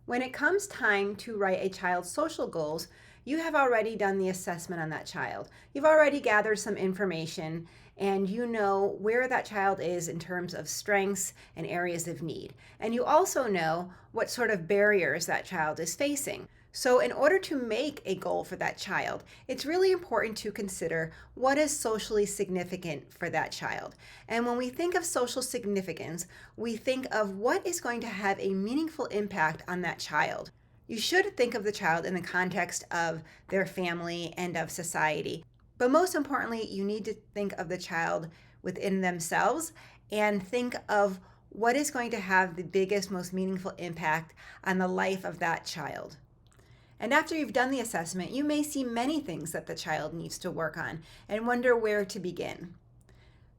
When it comes time to write a child's social goals, you have already done the assessment on that child. You've already gathered some information and you know where that child is in terms of strengths and areas of need. And you also know what sort of barriers that child is facing. So, in order to make a goal for that child, it's really important to consider what is socially significant for that child. And when we think of social significance, we think of what is going to have a meaningful impact on that child. You should think of the child in the context of their family and of society. But most importantly, you need to think of the child within themselves and think of what is going to have the biggest, most meaningful impact on the life of that child. And after you've done the assessment, you may see many things that the child needs to work on and wonder where to begin.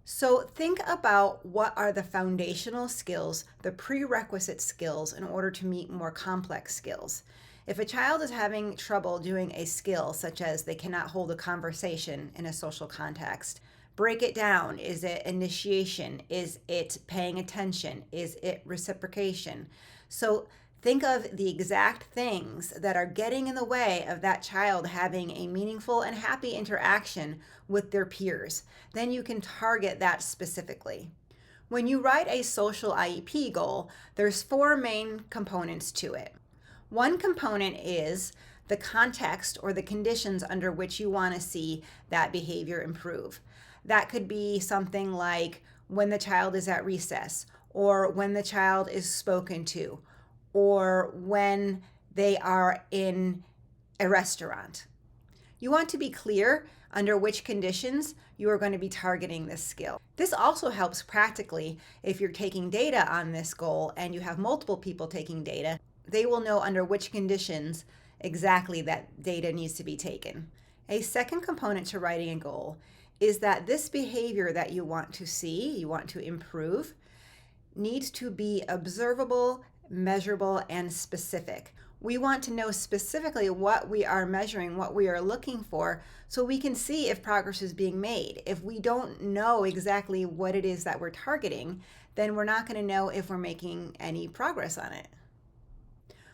So think about what are the foundational skills, the prerequisite skills in order to meet more complex skills. If a child is having trouble doing a skill, such as they cannot hold a conversation in a social context, break it down. Is it initiation? Is it paying attention? Is it reciprocation? So think of the exact things that are getting in the way of that child having a meaningful and happy interaction with their peers. Then you can target that specifically. When you write a social IEP goal, there's four main components to it. One component is the context or the conditions under which you want to see that behavior improve. That could be something like when the child is at recess, or when the child is spoken to, or when they are in a restaurant. You want to be clear under which conditions you are going to be targeting this skill. This also helps practically if you're taking data on this goal and you have multiple people taking data. They will know under which conditions exactly that data needs to be taken. A second component to writing a goal is that this behavior that you want to see, you want to improve, needs to be observable, measurable, and specific. We want to know specifically what we are measuring, what we are looking for, so we can see if progress is being made. If we don't know exactly what it is that we're targeting, then we're not going to know if we're making any progress on it.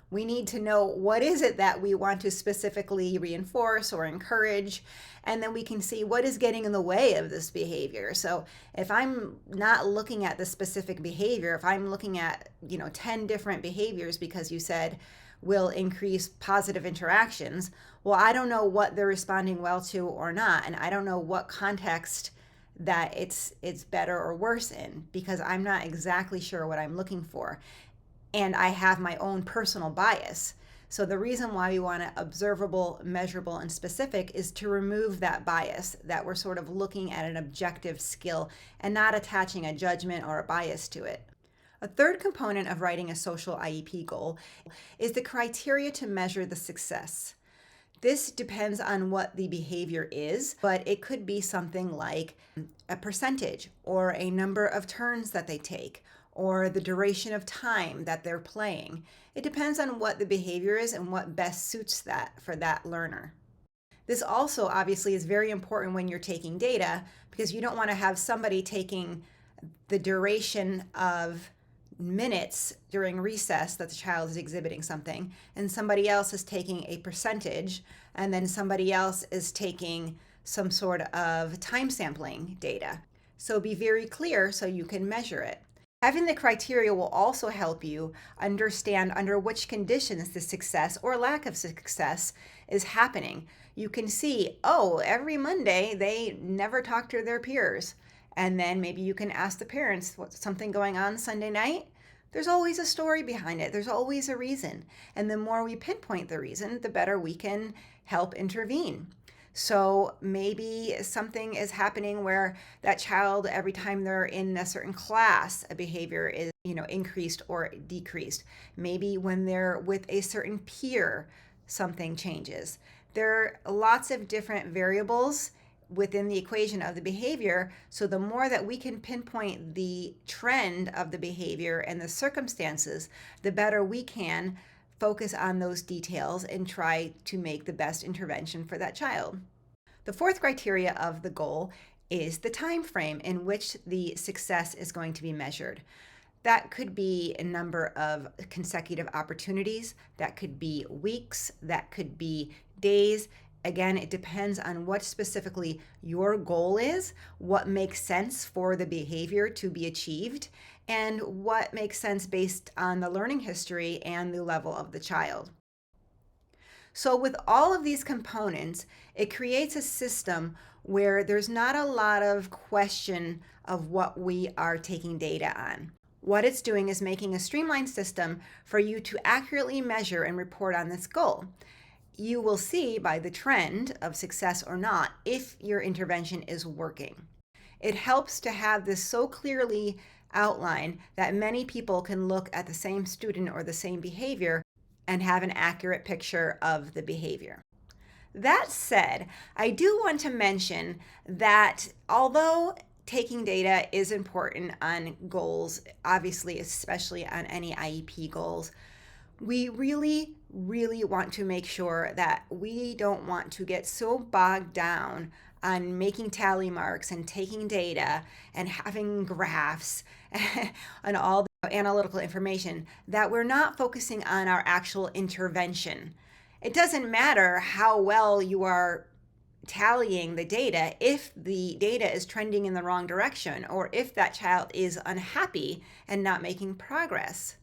We need to know what is it that we want to specifically reinforce or encourage, and then we can see what is getting in the way of this behavior. So if I'm not looking at the specific behavior, if I'm looking at 10 different behaviors because you said will increase positive interactions, well, I don't know what they're responding well to or not, and I don't know what context that it's better or worse in, because I'm not exactly sure what I'm looking for. And I have my own personal bias. So the reason why we want it observable, measurable, and specific is to remove that bias, that we're sort of looking at an objective skill and not attaching a judgment or a bias to it. A third component of writing a social IEP goal is the criteria to measure the success. This depends on what the behavior is, but it could be something like a percentage or a number of turns that they take, or the duration of time that they're playing. It depends on what the behavior is and what best suits that for that learner. This also obviously is very important when you're taking data, because you don't want to have somebody taking the duration of minutes during recess that the child is exhibiting something, and somebody else is taking a percentage, and then somebody else is taking some sort of time sampling data. So be very clear so you can measure it. Having the criteria will also help you understand under which conditions the success or lack of success is happening. You can see, oh, every Monday they never talk to their peers. And then maybe you can ask the parents, what's something going on Sunday night? There's always a story behind it. There's always a reason. And the more we pinpoint the reason, the better we can help intervene. So maybe something is happening where that child, every time they're in a certain class, a behavior is, increased or decreased. Maybe when they're with a certain peer, something changes. There are lots of different variables within the equation of the behavior. So the more that we can pinpoint the trend of the behavior and the circumstances, the better we can focus on those details and try to make the best intervention for that child. The fourth criteria of the goal is the time frame in which the success is going to be measured. That could be a number of consecutive opportunities. That could be weeks. That could be days. Again, it depends on what specifically your goal is, what makes sense for the behavior to be achieved, and what makes sense based on the learning history and the level of the child. So, with all of these components, it creates a system where there's not a lot of question of what we are taking data on. What it's doing is making a streamlined system for you to accurately measure and report on this goal. You will see by the trend of success or not if your intervention is working. It helps to have this so clearly outlined that many people can look at the same student or the same behavior and have an accurate picture of the behavior. That said, I do want to mention that although taking data is important on goals, obviously, especially on any IEP goals, we really want to make sure that we don't want to get so bogged down on making tally marks and taking data and having graphs and all the analytical information that we're not focusing on our actual intervention. It doesn't matter how well you are tallying the data if the data is trending in the wrong direction or if that child is unhappy and not making progress.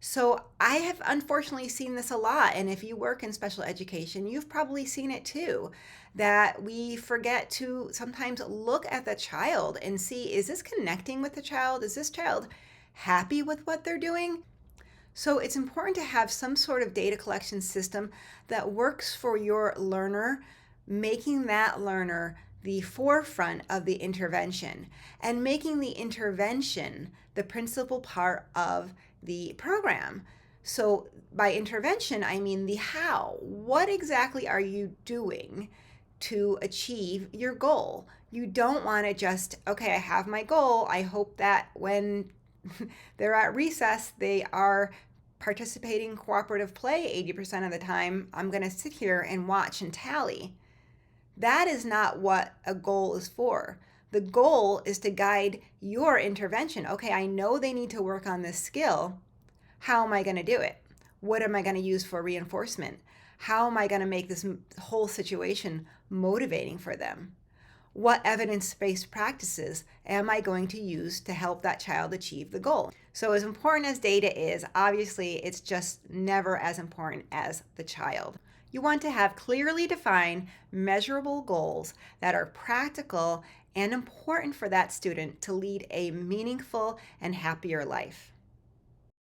So I have unfortunately seen this a lot. And if you work in special education, you've probably seen it too, that we forget to sometimes look at the child and see, is this connecting with the child? Is this child happy with what they're doing? So it's important to have some sort of data collection system that works for your learner, making that learner the forefront of the intervention and making the intervention the principal part of the program. So by intervention, I mean the how. What exactly are you doing to achieve your goal? You don't want to just, okay, I have my goal. I hope that when they're at recess, they are participating cooperative play 80% of the time. I'm going to sit here and watch and tally. That is not what a goal is for. The goal is to guide your intervention. Okay, I know they need to work on this skill. How am I going to do it? What am I going to use for reinforcement? How am I going to make this whole situation motivating for them? What evidence-based practices am I going to use to help that child achieve the goal? So as important as data is, obviously it's just never as important as the child. You want to have clearly defined, measurable goals that are practical and important for that student to lead a meaningful and happier life.